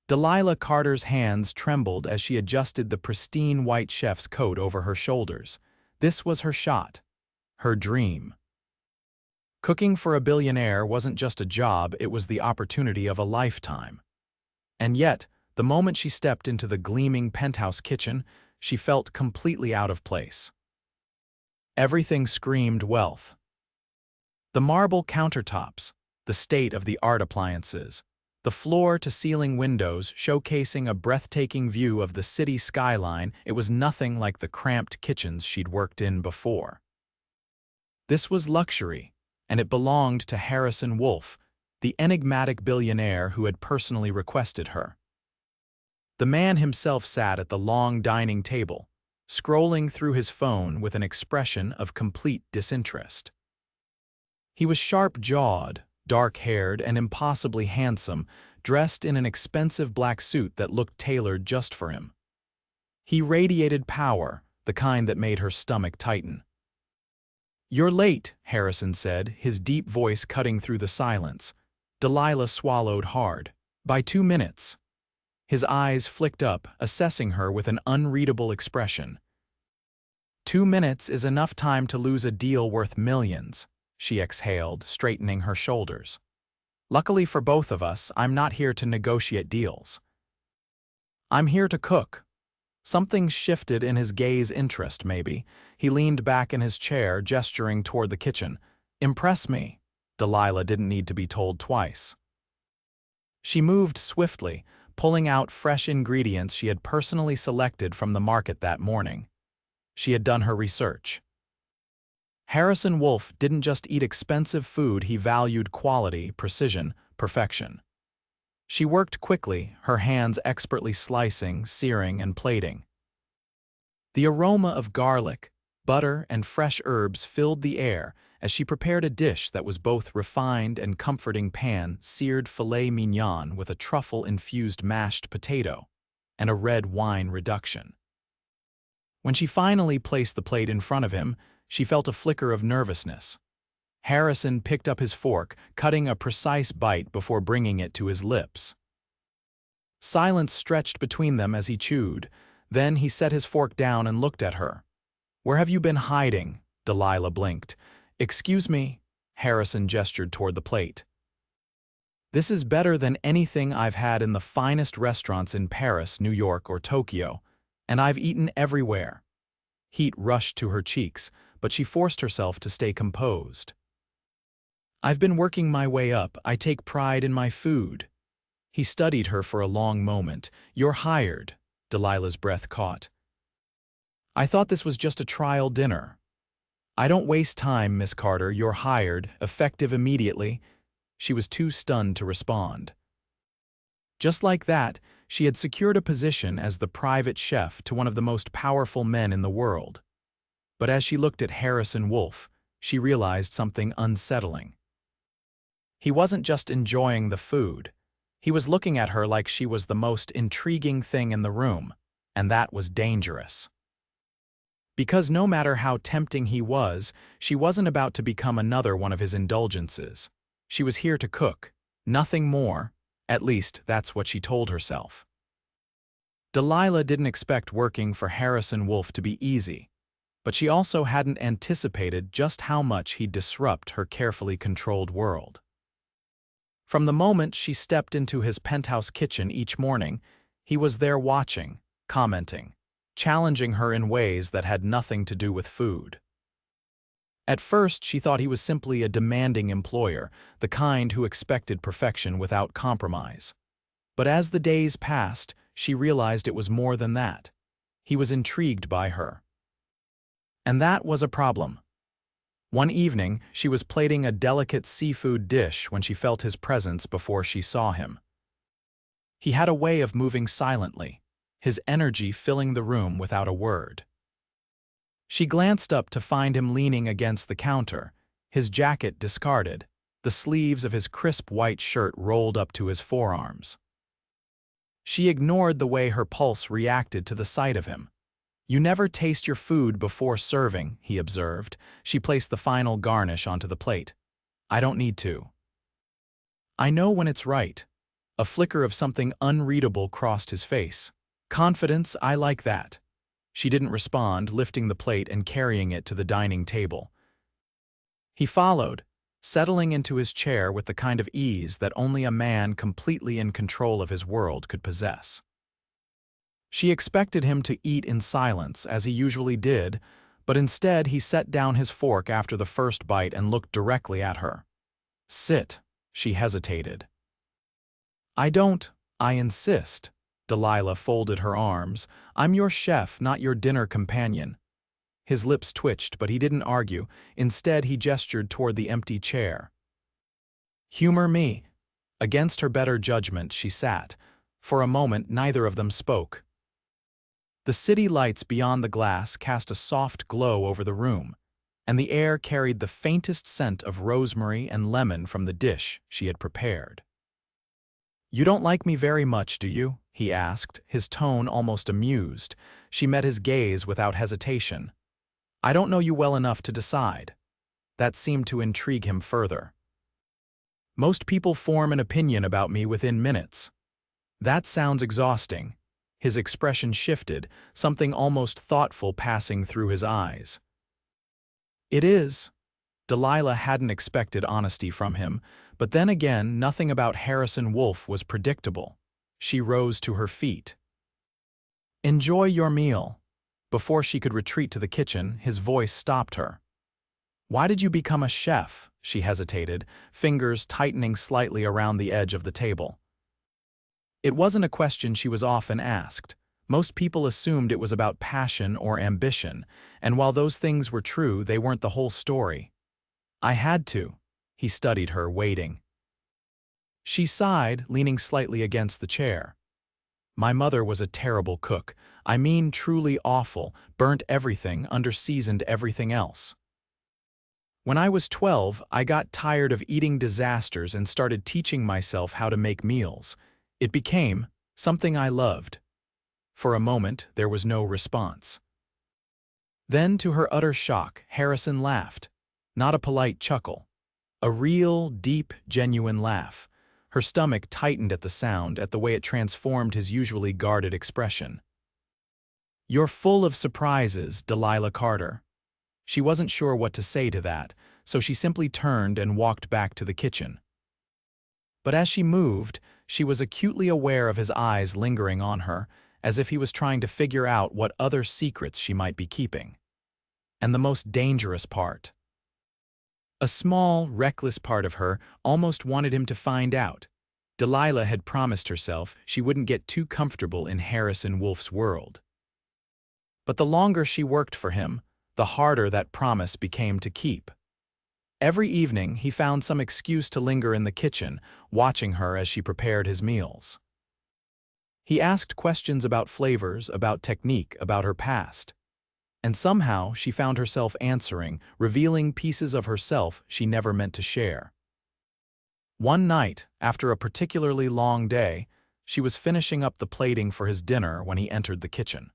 Delilah Carter's hands trembled as she adjusted the pristine white chef's coat over her shoulders. This was her shot. Her dream. Cooking for a billionaire wasn't just a job, it was the opportunity of a lifetime. And yet, the moment she stepped into the gleaming penthouse kitchen, she felt completely out of place. Everything screamed wealth. The marble countertops, the state of the art appliances, the floor-to-ceiling windows showcasing a breathtaking view of the city skyline, it was nothing like the cramped kitchens she'd worked in before. This was luxury, and it belonged to Harrison Wolfe, the enigmatic billionaire who had personally requested her. The man himself sat at the long dining table, scrolling through his phone with an expression of complete disinterest. He was sharp-jawed, dark-haired, and impossibly handsome, dressed in an expensive black suit that looked tailored just for him. He radiated power, the kind that made her stomach tighten. "You're late," Harrison said, his deep voice cutting through the silence. Delilah swallowed hard. "By 2 minutes." His eyes flicked up, assessing her with an unreadable expression. 2 minutes is enough time to lose a deal worth millions, she exhaled, straightening her shoulders. "Luckily for both of us, I'm not here to negotiate deals. I'm here to cook." Something shifted in his gaze interest, maybe. He leaned back in his chair, gesturing toward the kitchen. "Impress me." Delilah didn't need to be told twice. She moved swiftly, pulling out fresh ingredients she had personally selected from the market that morning. She had done her research. Harrison Wolfe didn't just eat expensive food, he valued quality, precision, perfection. She worked quickly, her hands expertly slicing, searing, and plating. The aroma of garlic, butter, and fresh herbs filled the air as she prepared a dish that was both refined and comforting: pan-seared filet mignon with a truffle-infused mashed potato and a red wine reduction. When she finally placed the plate in front of him, she felt a flicker of nervousness. Harrison picked up his fork, cutting a precise bite before bringing it to his lips. Silence stretched between them as he chewed. Then he set his fork down and looked at her. "Where have you been hiding?" Delilah blinked. "Excuse me," Harrison gestured toward the plate. "This is better than anything I've had in the finest restaurants in Paris, New York, or Tokyo, and I've eaten everywhere." Heat rushed to her cheeks, but she forced herself to stay composed. "I've been working my way up. I take pride in my food." He studied her for a long moment. "You're hired." Delilah's breath caught. "I thought this was just a trial dinner." "I don't waste time, Miss Carter. You're hired, effective immediately." She was too stunned to respond. Just like that, she had secured a position as the private chef to one of the most powerful men in the world. But as she looked at Harrison Wolfe, she realized something unsettling. He wasn't just enjoying the food. He was looking at her like she was the most intriguing thing in the room, and that was dangerous. Because no matter how tempting he was, she wasn't about to become another one of his indulgences. She was here to cook, nothing more. At least, that's what she told herself. Delilah didn't expect working for Harrison Wolfe to be easy, but she also hadn't anticipated just how much he'd disrupt her carefully controlled world. From the moment she stepped into his penthouse kitchen each morning, he was there watching, commenting, challenging her in ways that had nothing to do with food. At first, she thought he was simply a demanding employer, the kind who expected perfection without compromise. But as the days passed, she realized it was more than that. He was intrigued by her. And that was a problem. One evening, she was plating a delicate seafood dish when she felt his presence before she saw him. He had a way of moving silently, his energy filling the room without a word. She glanced up to find him leaning against the counter, his jacket discarded, the sleeves of his crisp white shirt rolled up to his forearms. She ignored the way her pulse reacted to the sight of him. "You never taste your food before serving," he observed. She placed the final garnish onto the plate. "I don't need to." "I know when it's right." A flicker of something unreadable crossed his face. Confidence, I like that. She didn't respond, lifting the plate and carrying it to the dining table. He followed, settling into his chair with the kind of ease that only a man completely in control of his world could possess. She expected him to eat in silence, as he usually did, but instead he set down his fork after the first bite and looked directly at her. "Sit," she hesitated. I insist." Delilah folded her arms. "I'm your chef, not your dinner companion." His lips twitched, but he didn't argue. Instead, he gestured toward the empty chair. "Humor me." Against her better judgment, she sat. For a moment, neither of them spoke. The city lights beyond the glass cast a soft glow over the room, and the air carried the faintest scent of rosemary and lemon from the dish she had prepared. "You don't like me very much, do you?" he asked, his tone almost amused. She met his gaze without hesitation. "I don't know you well enough to decide." That seemed to intrigue him further. "Most people form an opinion about me within minutes." "That sounds exhausting." His expression shifted, something almost thoughtful passing through his eyes. "It is." Delilah hadn't expected honesty from him, but then again, nothing about Harrison Wolfe was predictable. She rose to her feet. "Enjoy your meal." Before she could retreat to the kitchen, his voice stopped her. "Why did you become a chef?" She hesitated, fingers tightening slightly around the edge of the table. It wasn't a question she was often asked. Most people assumed it was about passion or ambition, and while those things were true, they weren't the whole story. "I had to." He studied her, waiting. She sighed, leaning slightly against the chair. "My mother was a terrible cook. I mean truly awful, burnt everything, under-seasoned everything else. When I was 12, I got tired of eating disasters and started teaching myself how to make meals. It became something I loved." For a moment, there was no response. Then, to her utter shock, Harrison laughed. Not a polite chuckle. A real, deep, genuine laugh. Her stomach tightened at the sound, at the way it transformed his usually guarded expression. "You're full of surprises, Delilah Carter." She wasn't sure what to say to that, so she simply turned and walked back to the kitchen. But as she moved, she was acutely aware of his eyes lingering on her, as if he was trying to figure out what other secrets she might be keeping. And the most dangerous part. A small, reckless part of her almost wanted him to find out. Delilah had promised herself she wouldn't get too comfortable in Harrison Wolfe's world. But the longer she worked for him, the harder that promise became to keep. Every evening, he found some excuse to linger in the kitchen, watching her as she prepared his meals. He asked questions about flavors, about technique, about her past. And somehow she found herself answering, revealing pieces of herself she never meant to share. One night, after a particularly long day, she was finishing up the plating for his dinner when he entered the kitchen.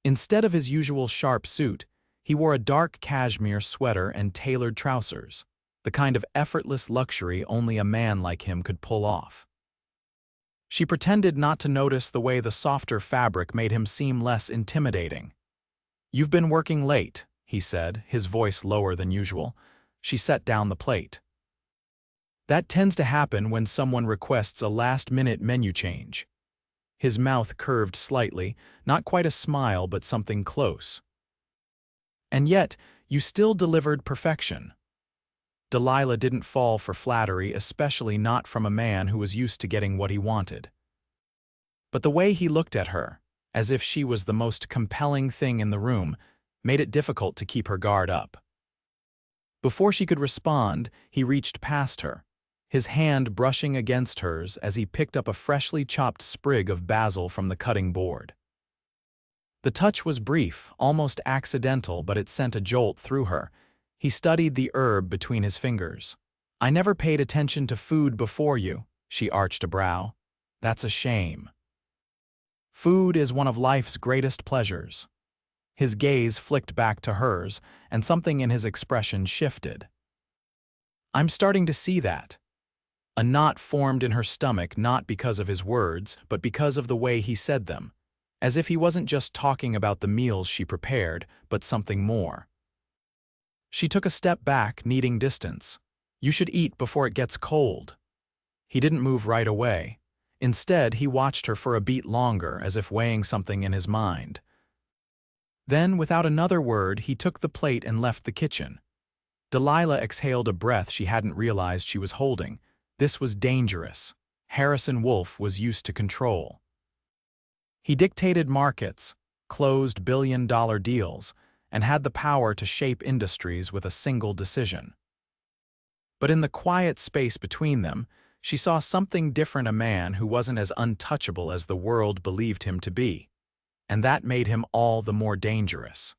Instead of his usual sharp suit, he wore a dark cashmere sweater and tailored trousers, the kind of effortless luxury only a man like him could pull off. She pretended not to notice the way the softer fabric made him seem less intimidating. "You've been working late," he said, his voice lower than usual. She set down the plate. "That tends to happen when someone requests a last-minute menu change." His mouth curved slightly, not quite a smile but something close. "And yet, you still delivered perfection." Delilah didn't fall for flattery, especially not from a man who was used to getting what he wanted. But the way he looked at her, as if she was the most compelling thing in the room, made it difficult to keep her guard up. Before she could respond, he reached past her, his hand brushing against hers as he picked up a freshly chopped sprig of basil from the cutting board. The touch was brief, almost accidental, but it sent a jolt through her. He studied the herb between his fingers. "I never paid attention to food before you," she arched a brow. "That's a shame." "Food is one of life's greatest pleasures." His gaze flicked back to hers, and something in his expression shifted. "I'm starting to see that." A knot formed in her stomach not because of his words, but because of the way he said them, as if he wasn't just talking about the meals she prepared, but something more. She took a step back, needing distance. "You should eat before it gets cold." He didn't move right away. Instead, he watched her for a beat longer, as if weighing something in his mind. Then, without another word, he took the plate and left the kitchen. Delilah exhaled a breath she hadn't realized she was holding. This was dangerous. Harrison Wolfe was used to control. He dictated markets, closed billion-dollar deals, and had the power to shape industries with a single decision. But in the quiet space between them, she saw something different: a man who wasn't as untouchable as the world believed him to be. And that made him all the more dangerous.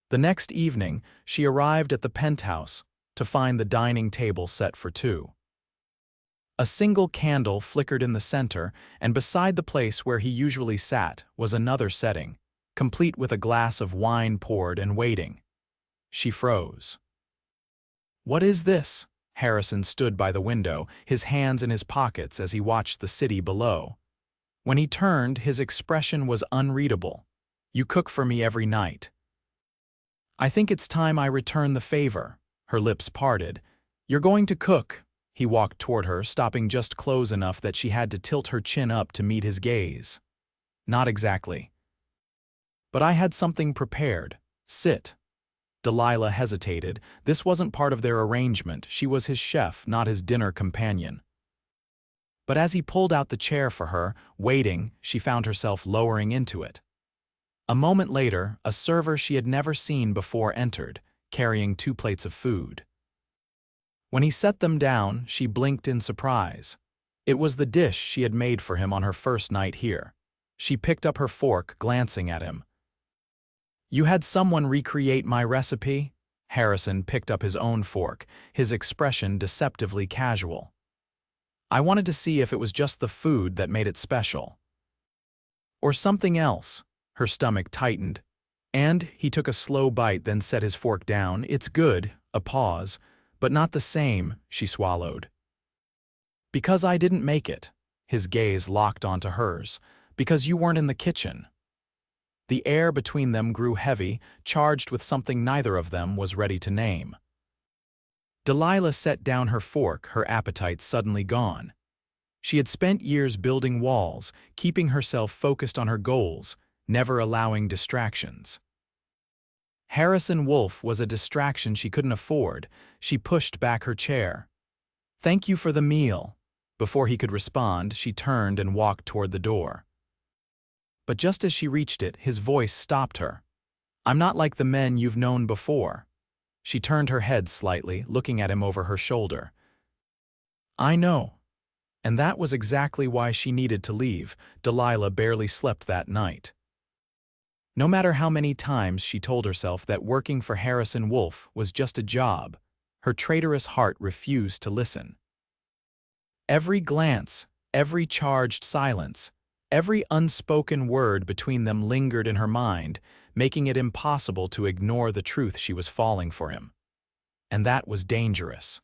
The next evening, she arrived at the penthouse to find the dining table set for two. A single candle flickered in the center, and beside the place where he usually sat was another setting, complete with a glass of wine poured and waiting. She froze. "What is this?" Harrison stood by the window, his hands in his pockets as he watched the city below. When he turned, his expression was unreadable. "You cook for me every night." "I think it's time I return the favor." Her lips parted. "You're going to cook." He walked toward her, stopping just close enough that she had to tilt her chin up to meet his gaze. "Not exactly." "But I had something prepared. Sit." Delilah hesitated. This wasn't part of their arrangement. She was his chef, not his dinner companion. But as he pulled out the chair for her, waiting, she found herself lowering into it. A moment later, a server she had never seen before entered, carrying 2 plates of food. When he set them down, she blinked in surprise. It was the dish she had made for him on her first night here. She picked up her fork, glancing at him. "You had someone recreate my recipe?" Harrison picked up his own fork, his expression deceptively casual. "I wanted to see if it was just the food that made it special. Or something else." Her stomach tightened. And he took a slow bite, then set his fork down. "It's good." A pause. "But not the same," she swallowed. "Because I didn't make it." His gaze locked onto hers. "Because you weren't in the kitchen." The air between them grew heavy, charged with something neither of them was ready to name. Delilah set down her fork, her appetite suddenly gone. She had spent years building walls, keeping herself focused on her goals, never allowing distractions. Harrison Wolfe was a distraction she couldn't afford. She pushed back her chair. "Thank you for the meal." Before he could respond, she turned and walked toward the door. But just as she reached it, his voice stopped her. "I'm not like the men you've known before." She turned her head slightly, looking at him over her shoulder. "I know." And that was exactly why she needed to leave. Delilah barely slept that night. No matter how many times she told herself that working for Harrison Wolfe was just a job, her traitorous heart refused to listen. Every glance, every charged silence, every unspoken word between them lingered in her mind, making it impossible to ignore the truth she was falling for him. And that was dangerous.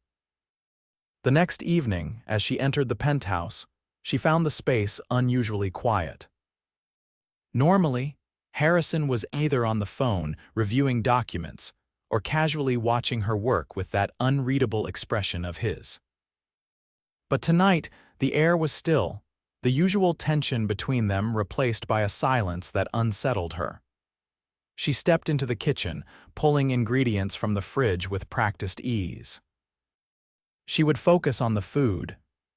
The next evening, as she entered the penthouse, she found the space unusually quiet. Normally, Harrison was either on the phone, reviewing documents, or casually watching her work with that unreadable expression of his. But tonight, the air was still, the usual tension between them replaced by a silence that unsettled her. She stepped into the kitchen, pulling ingredients from the fridge with practiced ease. She would focus on the food.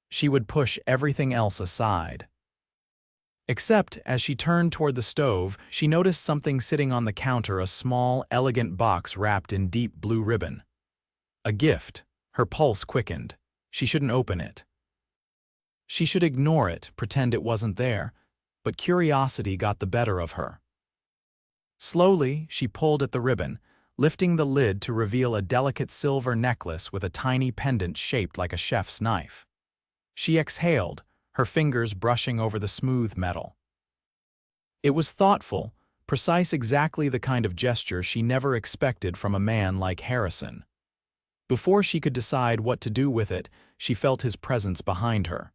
She would push everything else aside. Except, as she turned toward the stove, she noticed something sitting on the counter, a small, elegant box wrapped in deep blue ribbon. A gift. Her pulse quickened. She shouldn't open it. She should ignore it, pretend it wasn't there, but curiosity got the better of her. Slowly, she pulled at the ribbon, lifting the lid to reveal a delicate silver necklace with a tiny pendant shaped like a chef's knife. She exhaled, her fingers brushing over the smooth metal. It was thoughtful, precise, exactly the kind of gesture she never expected from a man like Harrison. Before she could decide what to do with it, she felt his presence behind her.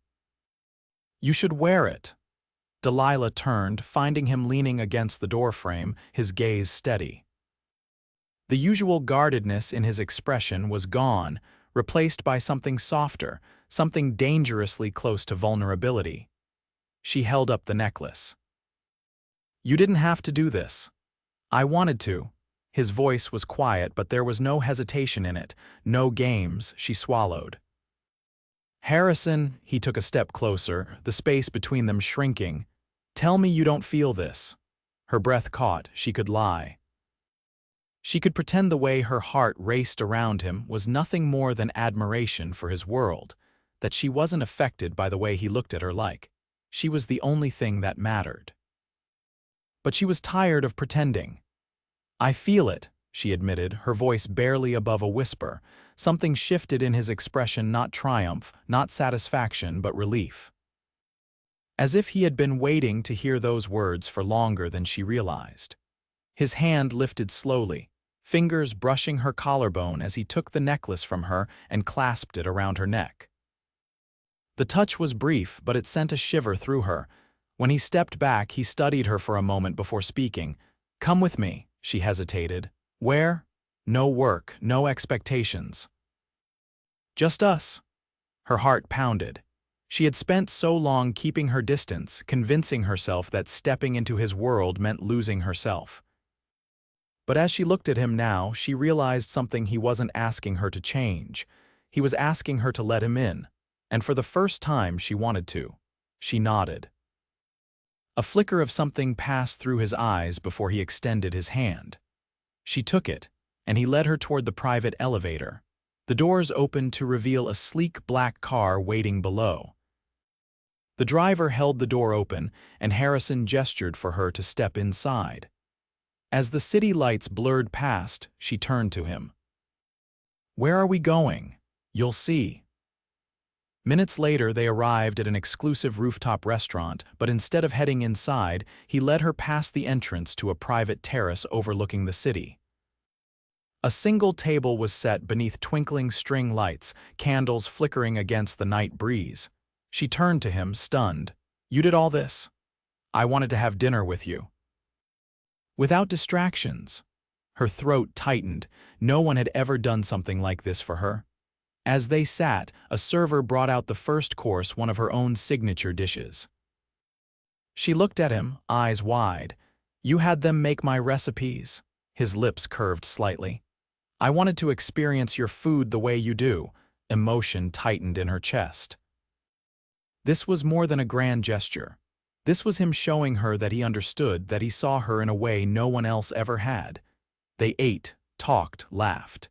"You should wear it." Delilah turned, finding him leaning against the doorframe, his gaze steady. The usual guardedness in his expression was gone, replaced by something softer, something dangerously close to vulnerability. She held up the necklace. "You didn't have to do this. I wanted to." His voice was quiet, but there was no hesitation in it, no games. She swallowed. "Harrison," he took a step closer, the space between them shrinking. "Tell me you don't feel this." Her breath caught. She could lie. She could pretend the way her heart raced around him was nothing more than admiration for his world, that she wasn't affected by the way he looked at her like she was the only thing that mattered. But she was tired of pretending. "I feel it," she admitted, her voice barely above a whisper. Something shifted in his expression, not triumph, not satisfaction, but relief. As if he had been waiting to hear those words for longer than she realized. His hand lifted slowly, fingers brushing her collarbone as he took the necklace from her and clasped it around her neck. The touch was brief, but it sent a shiver through her. When he stepped back, he studied her for a moment before speaking. "Come with me," she hesitated. "Where?" "No work, no expectations. Just us." Her heart pounded. She had spent so long keeping her distance, convincing herself that stepping into his world meant losing herself. But as she looked at him now, she realized something: he wasn't asking her to change. He was asking her to let him in, and for the first time she wanted to. She nodded. A flicker of something passed through his eyes before he extended his hand. She took it, and he led her toward the private elevator. The doors opened to reveal a sleek black car waiting below. The driver held the door open, and Harrison gestured for her to step inside. As the city lights blurred past, she turned to him. "Where are we going?" "You'll see." Minutes later, they arrived at an exclusive rooftop restaurant, but instead of heading inside, he led her past the entrance to a private terrace overlooking the city. A single table was set beneath twinkling string lights, candles flickering against the night breeze. She turned to him, stunned. "You did all this?" "I wanted to have dinner with you." Without distractions. Her throat tightened. No one had ever done something like this for her. As they sat, a server brought out the first course, one of her own signature dishes. She looked at him, eyes wide. "You had them make my recipes?" His lips curved slightly. "I wanted to experience your food the way you do." Emotion tightened in her chest. This was more than a grand gesture. This was him showing her that he understood, that he saw her in a way no one else ever had. They ate, talked, laughed.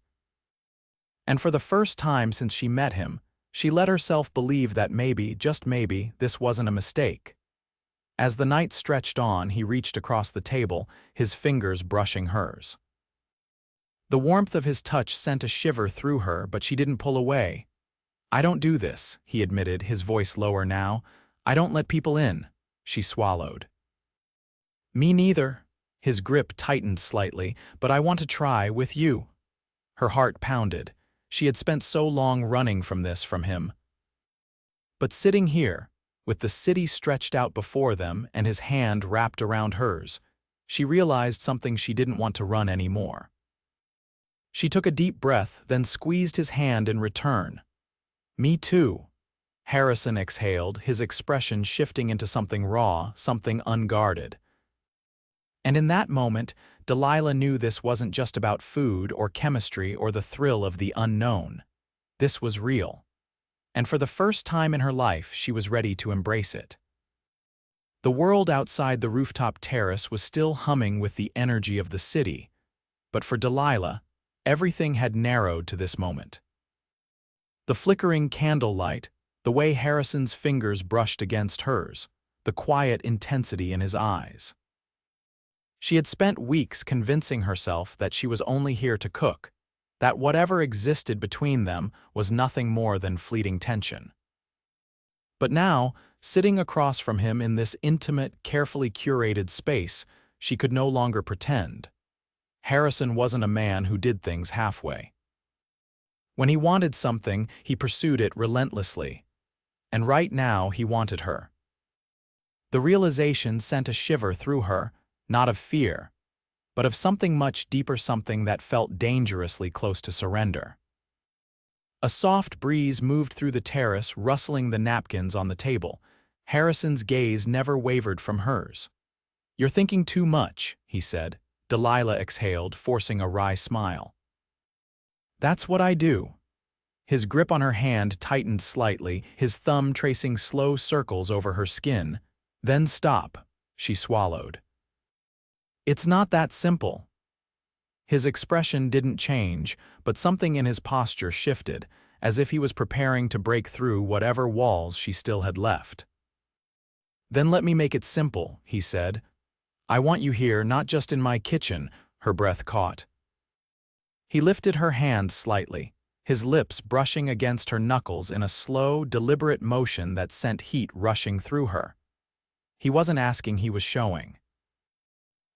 And for the first time since she met him, she let herself believe that maybe, just maybe, this wasn't a mistake. As the night stretched on, he reached across the table, his fingers brushing hers. The warmth of his touch sent a shiver through her, but she didn't pull away. "I don't do this," he admitted, his voice lower now. "I don't let people in." She swallowed. "Me neither." His grip tightened slightly. "But I want to try with you." Her heart pounded. She had spent so long running from him. But sitting here, with the city stretched out before them and his hand wrapped around hers, she realized something: she didn't want to run anymore. She took a deep breath, then squeezed his hand in return. "Me too." Harrison exhaled, his expression shifting into something raw, something unguarded. And in that moment, Delilah knew this wasn't just about food or chemistry or the thrill of the unknown. This was real. And for the first time in her life, she was ready to embrace it. The world outside the rooftop terrace was still humming with the energy of the city, but for Delilah, everything had narrowed to this moment. The flickering candlelight, the way Harrison's fingers brushed against hers, the quiet intensity in his eyes. She had spent weeks convincing herself that she was only here to cook, that whatever existed between them was nothing more than fleeting tension. But now, sitting across from him in this intimate, carefully curated space, she could no longer pretend. Harrison wasn't a man who did things halfway. When he wanted something, he pursued it relentlessly. And right now, he wanted her. The realization sent a shiver through her, not of fear, but of something much deeper, something that felt dangerously close to surrender. A soft breeze moved through the terrace, rustling the napkins on the table. Harrison's gaze never wavered from hers. "You're thinking too much," he said. Delilah exhaled, forcing a wry smile. "That's what I do." His grip on her hand tightened slightly, his thumb tracing slow circles over her skin. "Then stop," she swallowed. "It's not that simple." His expression didn't change, but something in his posture shifted, as if he was preparing to break through whatever walls she still had left. "Then let me make it simple," he said. "I want you here, not just in my kitchen," her breath caught. He lifted her hand slightly, his lips brushing against her knuckles in a slow, deliberate motion that sent heat rushing through her. He wasn't asking, he was showing.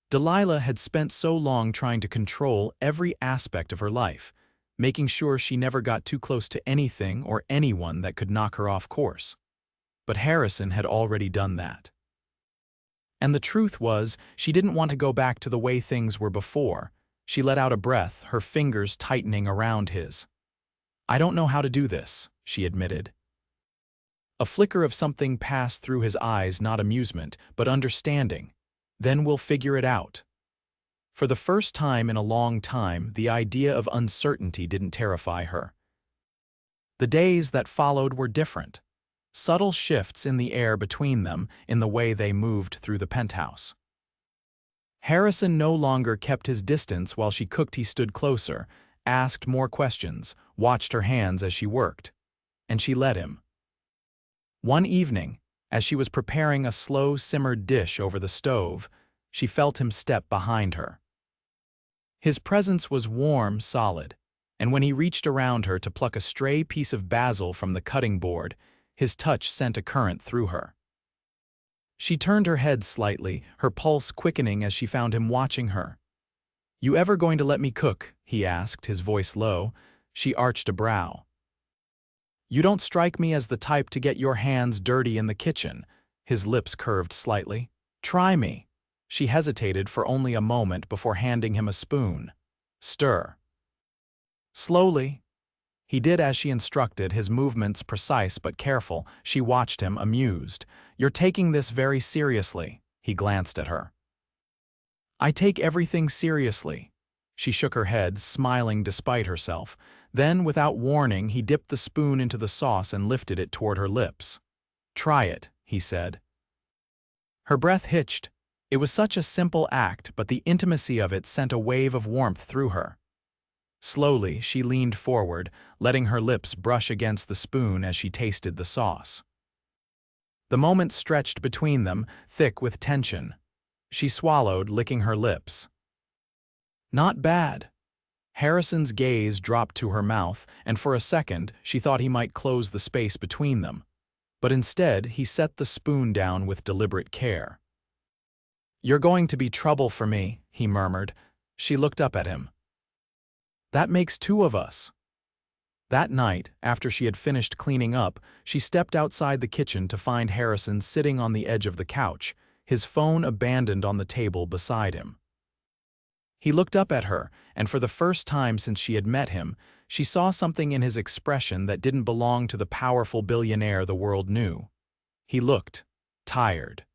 Delilah had spent so long trying to control every aspect of her life, making sure she never got too close to anything or anyone that could knock her off course. But Harrison had already done that. And the truth was, she didn't want to go back to the way things were before. She let out a breath, her fingers tightening around his. "I don't know how to do this," she admitted. A flicker of something passed through his eyes, not amusement, but understanding. "Then we'll figure it out." For the first time in a long time, the idea of uncertainty didn't terrify her. The days that followed were different. Subtle shifts in the air between them, in the way they moved through the penthouse. Harrison no longer kept his distance while she cooked. He stood closer, asked more questions, watched her hands as she worked. And she let him. One evening, as she was preparing a slow-simmered dish over the stove, she felt him step behind her. His presence was warm, solid, and when he reached around her to pluck a stray piece of basil from the cutting board, his touch sent a current through her. She turned her head slightly, her pulse quickening as she found him watching her. "You ever going to let me cook?" he asked, his voice low. She arched a brow. "You don't strike me as the type to get your hands dirty in the kitchen." His lips curved slightly. "Try me." She hesitated for only a moment before handing him a spoon. "Stir." Slowly. He did as she instructed, his movements precise but careful. She watched him, amused. "You're taking this very seriously." He glanced at her. "I take everything seriously." She shook her head, smiling despite herself. Then, without warning, he dipped the spoon into the sauce and lifted it toward her lips. "Try it," he said. Her breath hitched. It was such a simple act, but the intimacy of it sent a wave of warmth through her. Slowly, she leaned forward, letting her lips brush against the spoon as she tasted the sauce. The moment stretched between them, thick with tension. She swallowed, licking her lips. "Not bad." Harrison's gaze dropped to her mouth, and for a second, she thought he might close the space between them. But instead, he set the spoon down with deliberate care. "You're going to be trouble for me," he murmured. She looked up at him. "That makes two of us." That night, after she had finished cleaning up, she stepped outside the kitchen to find Harrison sitting on the edge of the couch, his phone abandoned on the table beside him. He looked up at her, and for the first time since she had met him, she saw something in his expression that didn't belong to the powerful billionaire the world knew. He looked tired.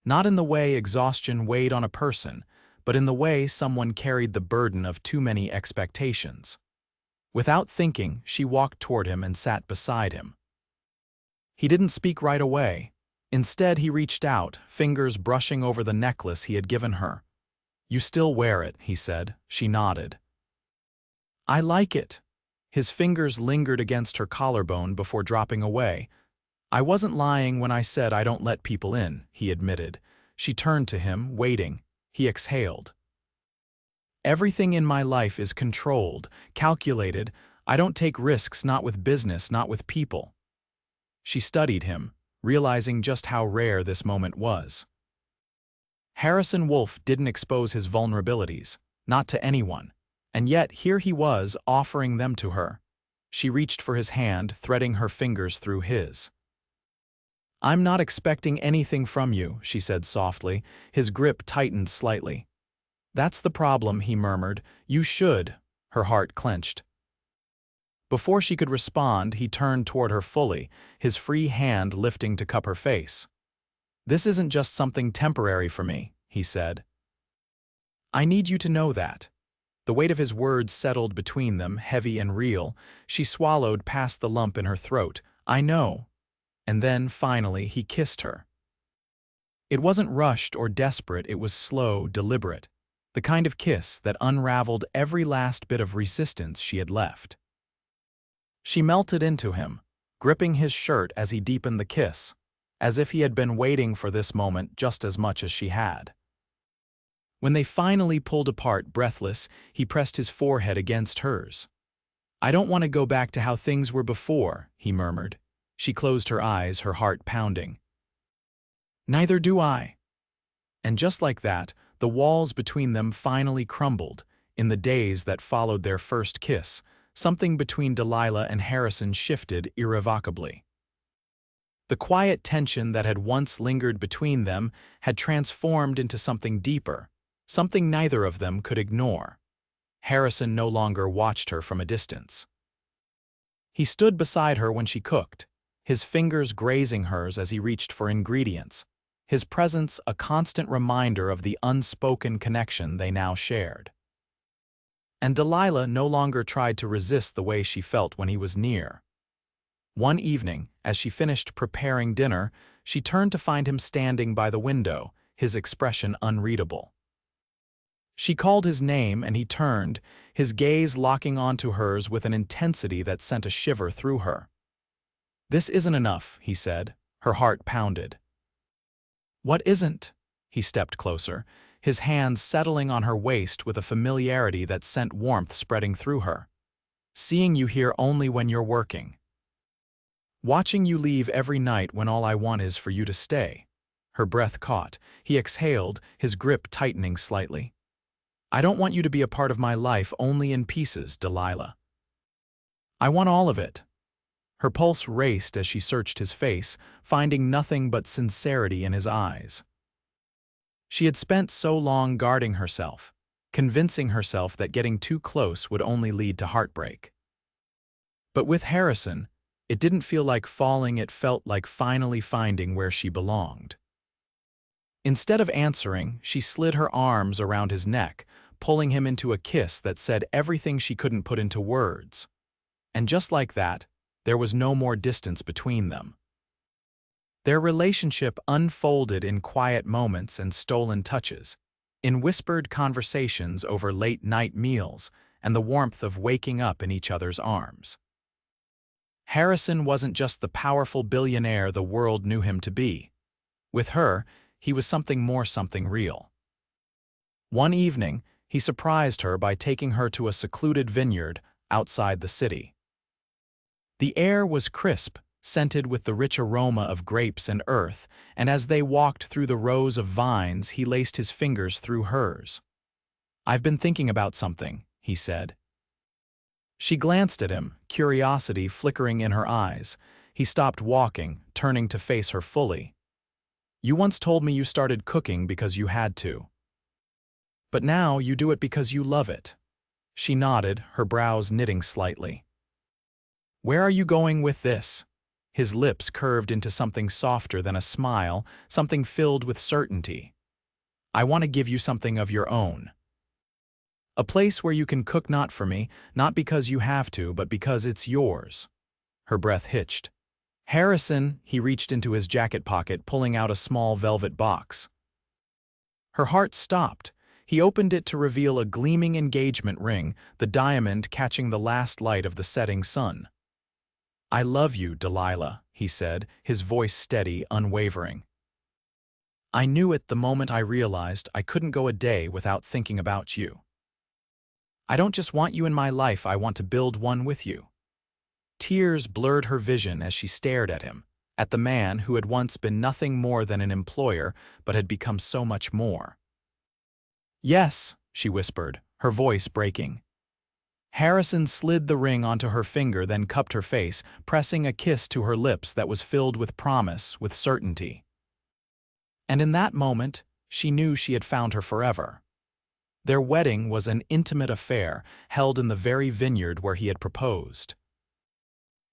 Not in the way exhaustion weighed on a person, but in the way someone carried the burden of too many expectations. Without thinking, she walked toward him and sat beside him. He didn't speak right away. Instead, he reached out, fingers brushing over the necklace he had given her. "You still wear it," he said. She nodded. "I like it." His fingers lingered against her collarbone before dropping away. "I wasn't lying when I said I don't let people in," he admitted. She turned to him, waiting. He exhaled. "Everything in my life is controlled, calculated. I don't take risks, not with business, not with people." She studied him, realizing just how rare this moment was. Harrison Wolfe didn't expose his vulnerabilities, not to anyone, And yet here he was, offering them to her. She reached for his hand, threading her fingers through his. "I'm not expecting anything from you," she said softly. His grip tightened slightly. "That's the problem," he murmured. "You should." Her heart clenched. Before she could respond, he turned toward her fully, his free hand lifting to cup her face. "This isn't just something temporary for me," he said. "I need you to know that." The weight of his words settled between them, heavy and real. She swallowed past the lump in her throat. "I know." And then, finally, he kissed her. It wasn't rushed or desperate, it was slow, deliberate. The kind of kiss that unraveled every last bit of resistance she had left. She melted into him, gripping his shirt as he deepened the kiss, as if he had been waiting for this moment just as much as she had. When they finally pulled apart, breathless, he pressed his forehead against hers. "I don't want to go back to how things were before," he murmured. She closed her eyes, her heart pounding. "Neither do I." And just like that, the walls between them finally crumbled. In the days that followed their first kiss, something between Delilah and Harrison shifted irrevocably. The quiet tension that had once lingered between them had transformed into something deeper, something neither of them could ignore. Harrison no longer watched her from a distance. He stood beside her when she cooked, his fingers grazing hers as he reached for ingredients, his presence a constant reminder of the unspoken connection they now shared. And Delilah no longer tried to resist the way she felt when he was near. One evening, as she finished preparing dinner, she turned to find him standing by the window, his expression unreadable. She called his name and he turned, his gaze locking onto hers with an intensity that sent a shiver through her. "This isn't enough," he said. Her heart pounded. "What isn't?" He stepped closer, his hands settling on her waist with a familiarity that sent warmth spreading through her. "Seeing you here only when you're working. Watching you leave every night when all I want is for you to stay." Her breath caught. He exhaled, his grip tightening slightly. "I don't want you to be a part of my life only in pieces, Delilah. I want all of it." Her pulse raced as she searched his face, finding nothing but sincerity in his eyes. She had spent so long guarding herself, convincing herself that getting too close would only lead to heartbreak. But with Harrison, it didn't feel like falling, it felt like finally finding where she belonged. Instead of answering, she slid her arms around his neck, pulling him into a kiss that said everything she couldn't put into words. And just like that, there was no more distance between them. Their relationship unfolded in quiet moments and stolen touches, in whispered conversations over late-night meals and the warmth of waking up in each other's arms. Harrison wasn't just the powerful billionaire the world knew him to be. With her, he was something more, something real. One evening, he surprised her by taking her to a secluded vineyard outside the city. The air was crisp, scented with the rich aroma of grapes and earth, and as they walked through the rows of vines, he laced his fingers through hers. "I've been thinking about something," he said. She glanced at him, curiosity flickering in her eyes. He stopped walking, turning to face her fully. "You once told me you started cooking because you had to. But now you do it because you love it." She nodded, her brows knitting slightly. "Where are you going with this?" His lips curved into something softer than a smile, something filled with certainty. "I want to give you something of your own. A place where you can cook not for me, not because you have to, but because it's yours." Her breath hitched. "Harrison," he reached into his jacket pocket, pulling out a small velvet box. Her heart stopped. He opened it to reveal a gleaming engagement ring, the diamond catching the last light of the setting sun. "I love you, Delilah," he said, his voice steady, unwavering. "I knew it the moment I realized I couldn't go a day without thinking about you. I don't just want you in my life, I want to build one with you." Tears blurred her vision as she stared at him, at the man who had once been nothing more than an employer but had become so much more. "Yes," she whispered, her voice breaking. Harrison slid the ring onto her finger, then cupped her face, pressing a kiss to her lips that was filled with promise, with certainty. And in that moment, she knew she had found her forever. Their wedding was an intimate affair, held in the very vineyard where he had proposed.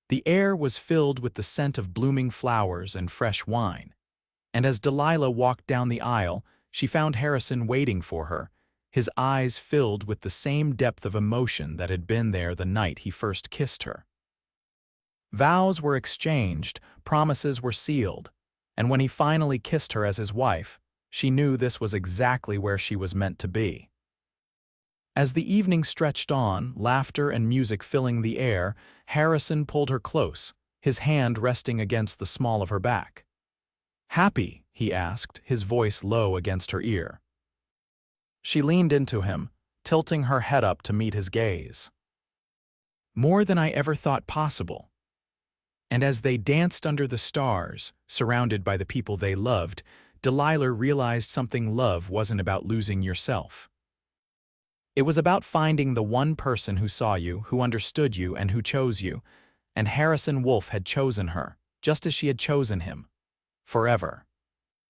The air was filled with the scent of blooming flowers and fresh wine, and as Delilah walked down the aisle, she found Harrison waiting for her, his eyes filled with the same depth of emotion that had been there the night he first kissed her. Vows were exchanged, promises were sealed, and when he finally kissed her as his wife, she knew this was exactly where she was meant to be. As the evening stretched on, laughter and music filling the air, Harrison pulled her close, his hand resting against the small of her back. "Happy?" he asked, his voice low against her ear. She leaned into him, tilting her head up to meet his gaze. "More than I ever thought possible." And as they danced under the stars, surrounded by the people they loved, Delilah realized something: love wasn't about losing yourself. It was about finding the one person who saw you, who understood you, and who chose you, and Harrison Wolfe had chosen her, just as she had chosen him. Forever.